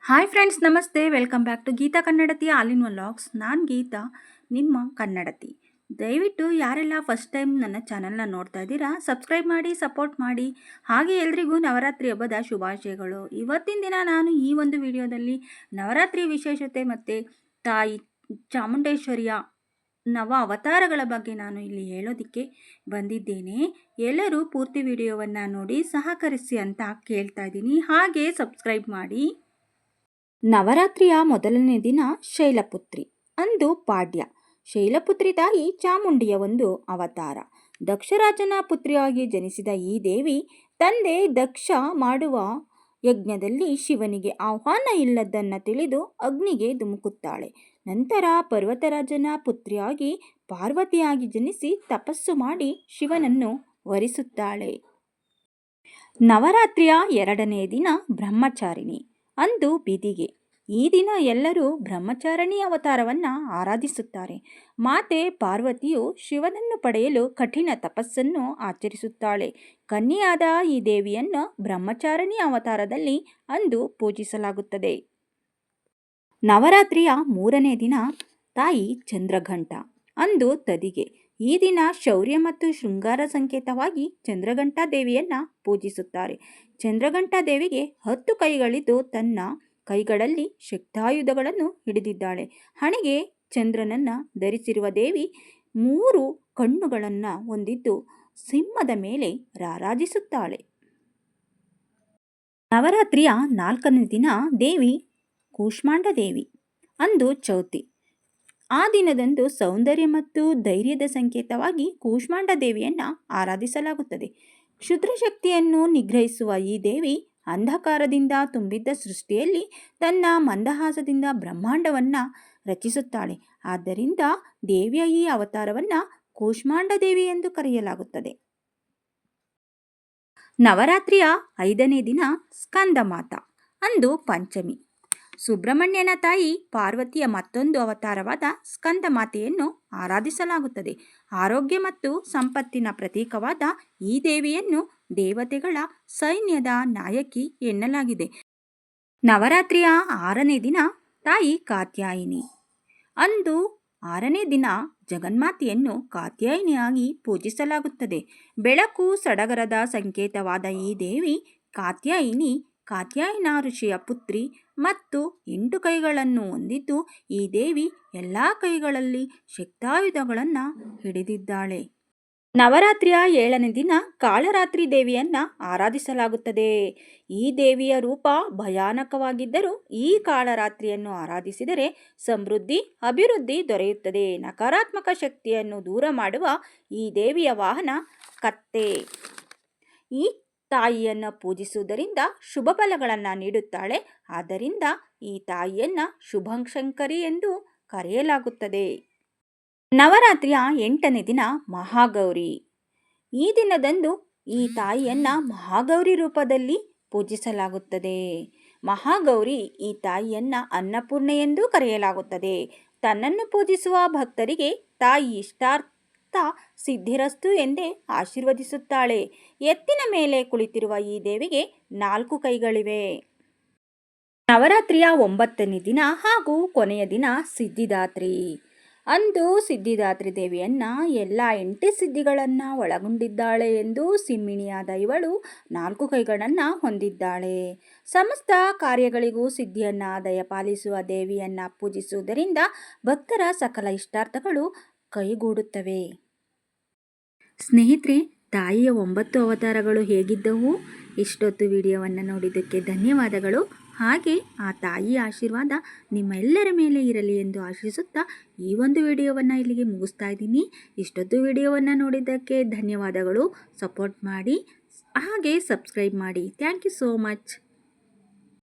Hi friends, ನಮಸ್ತೆ. Welcome back to Geeta Kannadati all in one vlogs. ನಾನು ಗೀತಾ, ನಿಮ್ಮ ಕನ್ನಡತಿ. ದಯವಿಟ್ಟು ಯಾರೆಲ್ಲ ಫಸ್ಟ್ ಟೈಮ್ ನನ್ನ ಚಾನಲ್ನ ನೋಡ್ತಾ ಇದ್ದೀರಾ, ಸಬ್ಸ್ಕ್ರೈಬ್ ಮಾಡಿ, ಸಪೋರ್ಟ್ ಮಾಡಿ. ಹಾಗೆ ಎಲ್ರಿಗೂ ನವರಾತ್ರಿ ಹಬ್ಬದ ಶುಭಾಶಯಗಳು. ಇವತ್ತಿನ ದಿನ ನಾನು ಈ ಒಂದು ವಿಡಿಯೋದಲ್ಲಿ ನವರಾತ್ರಿ ವಿಶೇಷತೆ ಮತ್ತು ತಾಯಿ ಚಾಮುಂಡೇಶ್ವರಿಯ ನವ ಅವತಾರಗಳ ಬಗ್ಗೆ ನಾನು ಇಲ್ಲಿ ಹೇಳೋದಕ್ಕೆ ಬಂದಿದ್ದೇನೆ. ಎಲ್ಲರೂ ಪೂರ್ತಿ ವಿಡಿಯೋವನ್ನು ನೋಡಿ ಸಹಕರಿಸಿ ಅಂತ ಕೇಳ್ತಾ ಇದ್ದೀನಿ. ಹಾಗೆ ಸಬ್ಸ್ಕ್ರೈಬ್ ಮಾಡಿ. ನವರಾತ್ರಿಯ ಮೊದಲನೇ ದಿನ ಶೈಲಪುತ್ರಿ. ಅಂದು ಪಾಡ್ಯ. ಶೈಲಪುತ್ರಿ ತಾಯಿ ಚಾಮುಂಡಿಯ ಒಂದು ಅವತಾರ. ದಕ್ಷರಾಜನ ಪುತ್ರಿಯಾಗಿ ಜನಿಸಿದ ಈ ದೇವಿ ತಂದೆ ದಕ್ಷ ಮಾಡುವ ಯಜ್ಞದಲ್ಲಿ ಶಿವನಿಗೆ ಆಹ್ವಾನ ಇಲ್ಲದನ್ನು ತಿಳಿದು ಅಗ್ನಿಗೆ ಧುಮುಕುತ್ತಾಳೆ. ನಂತರ ಪರ್ವತರಾಜನ ಪುತ್ರಿಯಾಗಿ ಪಾರ್ವತಿಯಾಗಿ ಜನಿಸಿ ತಪಸ್ಸು ಮಾಡಿ ಶಿವನನ್ನು ವರಿಸುತ್ತಾಳೆ. ನವರಾತ್ರಿಯ ಎರಡನೇ ದಿನ ಬ್ರಹ್ಮಚಾರಿಣಿ. ಅಂದು ಬಿದಿಗೆ. ಈ ದಿನ ಎಲ್ಲರೂ ಬ್ರಹ್ಮಚಾರಿಣಿ ಅವತಾರವನ್ನು ಆರಾಧಿಸುತ್ತಾರೆ. ಮಾತೆ ಪಾರ್ವತಿಯು ಶಿವನನ್ನು ಪಡೆಯಲು ಕಠಿಣ ತಪಸ್ಸನ್ನು ಆಚರಿಸುತ್ತಾಳೆ. ಕನ್ಯೆಯಾದ ಈ ದೇವಿಯನ್ನು ಬ್ರಹ್ಮಚಾರಿಣಿ ಅವತಾರದಲ್ಲಿ ಅಂದು ಪೂಜಿಸಲಾಗುತ್ತದೆ. ನವರಾತ್ರಿಯ ಮೂರನೇ ದಿನ ತಾಯಿ ಚಂದ್ರಘಂಟ. ಅಂದು ತದಿಗೆ. ಈ ದಿನ ಶೌರ್ಯ ಮತ್ತು ಶೃಂಗಾರ ಸಂಕೇತವಾಗಿ ಚಂದ್ರಘಂಟಾ ದೇವಿಯನ್ನು ಪೂಜಿಸುತ್ತಾರೆ. ಚಂದ್ರಘಂಟಾ ದೇವಿಗೆ 10 ಕೈಗಳಿದ್ದು ತನ್ನ ಕೈಗಳಲ್ಲಿ ಶಕ್ತಾಯುಧಗಳನ್ನು ಹಿಡಿದಿದ್ದಾಳೆ. ಹಣೆಗೆ ಚಂದ್ರನನ್ನು ಧರಿಸಿರುವ ದೇವಿ 3 ಕಣ್ಣುಗಳನ್ನು ಹೊಂದಿದ್ದು ಸಿಂಹದ ಮೇಲೆ ರಾರಾಜಿಸುತ್ತಾಳೆ. ನವರಾತ್ರಿಯ 4ನೇ ದಿನ ದೇವಿ ಕೂಷ್ಮಾಂಡ ದೇವಿ. ಅಂದು ಚೌತಿ. ಆ ದಿನದಂದು ಸೌಂದರ್ಯ ಮತ್ತು ಧೈರ್ಯದ ಸಂಕೇತವಾಗಿ ಕೂಷ್ಮಾಂಡ ದೇವಿಯನ್ನು ಆರಾಧಿಸಲಾಗುತ್ತದೆ. ಕ್ಷುದ್ರ ಶಕ್ತಿಯನ್ನು ನಿಗ್ರಹಿಸುವ ಈ ದೇವಿ ಅಂಧಕಾರದಿಂದ ತುಂಬಿದ್ದ ಸೃಷ್ಟಿಯಲ್ಲಿ ತನ್ನ ಮಂದಹಾಸದಿಂದ ಬ್ರಹ್ಮಾಂಡವನ್ನು ರಚಿಸುತ್ತಾಳೆ. ಆದ್ದರಿಂದ ದೇವಿಯ ಈ ಅವತಾರವನ್ನು ಕೂಷ್ಮಾಂಡ ದೇವಿ ಎಂದು ಕರೆಯಲಾಗುತ್ತದೆ. ನವರಾತ್ರಿಯ 5ನೇ ದಿನ ಸ್ಕಂದಮಾತ. ಅಂದು ಪಂಚಮಿ. ಸುಬ್ರಹ್ಮಣ್ಯನ ತಾಯಿ ಪಾರ್ವತಿಯ ಮತ್ತೊಂದು ಅವತಾರವಾದ ಸ್ಕಂದಮಾತೆಯನ್ನು ಆರಾಧಿಸಲಾಗುತ್ತದೆ. ಆರೋಗ್ಯ ಮತ್ತು ಸಂಪತ್ತಿನ ಪ್ರತೀಕವಾದ ಈ ದೇವಿಯನ್ನು ದೇವತೆಗಳ ಸೈನ್ಯದ ನಾಯಕಿ ಎನ್ನಲಾಗಿದೆ. ನವರಾತ್ರಿಯ 6ನೇ ದಿನ ತಾಯಿ ಕಾತ್ಯಾಯಿನಿ. ಅಂದು 6ನೇ ದಿನ ಜಗನ್ಮಾತೆಯನ್ನು ಕಾತ್ಯಾಯಿನಿಯಾಗಿ ಪೂಜಿಸಲಾಗುತ್ತದೆ. ಬೆಳಕು ಸಡಗರದ ಸಂಕೇತವಾದ ಈ ದೇವಿ ಕಾತ್ಯಾಯನ ಋಷಿಯ ಪುತ್ರಿ ಮತ್ತು 8 ಕೈಗಳನ್ನು ಹೊಂದಿದ್ದು ಈ ದೇವಿ ಎಲ್ಲ ಕೈಗಳಲ್ಲಿ ಶಕ್ತಾಯುಧಗಳನ್ನು ಹಿಡಿದಿದ್ದಾಳೆ. ನವರಾತ್ರಿಯ 7ನೇ ದಿನ ಕಾಳರಾತ್ರಿ ದೇವಿಯನ್ನು ಆರಾಧಿಸಲಾಗುತ್ತದೆ. ಈ ದೇವಿಯ ರೂಪ ಭಯಾನಕವಾಗಿದ್ದರೂ ಈ ಕಾಳರಾತ್ರಿಯನ್ನು ಆರಾಧಿಸಿದರೆ ಸಮೃದ್ಧಿ, ಅಭಿವೃದ್ಧಿ ದೊರೆಯುತ್ತದೆ. ನಕಾರಾತ್ಮಕ ಶಕ್ತಿಯನ್ನು ದೂರ ಮಾಡುವ ಈ ದೇವಿಯ ವಾಹನ ಕತ್ತೆ. ಈ ತಾಯಿಯನ್ನು ಪೂಜಿಸುವುದರಿಂದ ಶುಭ ಫಲಗಳನ್ನು ನೀಡುತ್ತಾಳೆ. ಆದ್ದರಿಂದ ಈ ತಾಯಿಯನ್ನು ಶುಭಶಂಕರಿ ಎಂದು ಕರೆಯಲಾಗುತ್ತದೆ. ನವರಾತ್ರಿಯ 8ನೇ ದಿನ ಮಹಾಗೌರಿ. ಈ ದಿನದಂದು ಈ ತಾಯಿಯನ್ನು ಮಹಾಗೌರಿ ರೂಪದಲ್ಲಿ ಪೂಜಿಸಲಾಗುತ್ತದೆ. ಮಹಾಗೌರಿ ಈ ತಾಯಿಯನ್ನು ಅನ್ನಪೂರ್ಣೆ ಎಂದು ಕರೆಯಲಾಗುತ್ತದೆ. ತನ್ನನ್ನು ಪೂಜಿಸುವ ಭಕ್ತರಿಗೆ ತಾಯಿ ಇಷ್ಟಾರ್ಥ ಸಿದ್ಧಿರಸ್ತು ಎಂದೇ ಆಶೀರ್ವದಿಸುತ್ತಾಳೆ. ಎತ್ತಿನ ಮೇಲೆ ಕುಳಿತಿರುವ ಈ ದೇವಿಗೆ 4 ಕೈಗಳಿವೆ. ನವರಾತ್ರಿಯ 9ನೇ ದಿನ ಹಾಗೂ ಕೊನೆಯ ದಿನ ಸಿದ್ಧಿದಾತ್ರಿ. ಅಂದು ಸಿದ್ಧಿದಾತ್ರಿ ದೇವಿಯನ್ನು ಎಲ್ಲ 8 ಸಿದ್ಧಿಗಳನ್ನು ಒಳಗೊಂಡಿದ್ದಾಳೆ ಎಂದು ಸಿಂಹಿಣಿಯಾದ ಇವಳು 4 ಕೈಗಳನ್ನು ಹೊಂದಿದ್ದಾಳೆ. ಸಮಸ್ತ ಕಾರ್ಯಗಳಿಗೂ ಸಿದ್ಧಿಯನ್ನು ದಯಪಾಲಿಸುವ ದೇವಿಯನ್ನು ಪೂಜಿಸುವುದರಿಂದ ಭಕ್ತರ ಸಕಲ ಇಷ್ಟಾರ್ಥಗಳು ಕೈಗೂಡುತ್ತವೆ. ಸ್ನೇಹಿತರೆ, ತಾಯಿಯ 9 ಅವತಾರಗಳು ಹೇಗಿದ್ದವು? ಇಷ್ಟೊತ್ತು ವಿಡಿಯೋವನ್ನು ನೋಡಿದ್ದಕ್ಕೆ ಧನ್ಯವಾದಗಳು. ಹಾಗೆ ಆ ತಾಯಿಯ ಆಶೀರ್ವಾದ ನಿಮ್ಮೆಲ್ಲರ ಮೇಲೆ ಇರಲಿ ಎಂದು ಆಶಿಸುತ್ತಾ ಈ ಒಂದು ವಿಡಿಯೋವನ್ನು ಇಲ್ಲಿಗೆ ಮುಗಿಸ್ತಾ ಇದ್ದೀನಿ. ಇಷ್ಟೊತ್ತು ವಿಡಿಯೋವನ್ನು ನೋಡಿದ್ದಕ್ಕೆ ಧನ್ಯವಾದಗಳು. ಸಪೋರ್ಟ್ ಮಾಡಿ, ಹಾಗೆ ಸಬ್ಸ್ಕ್ರೈಬ್ ಮಾಡಿ. Thank you so much.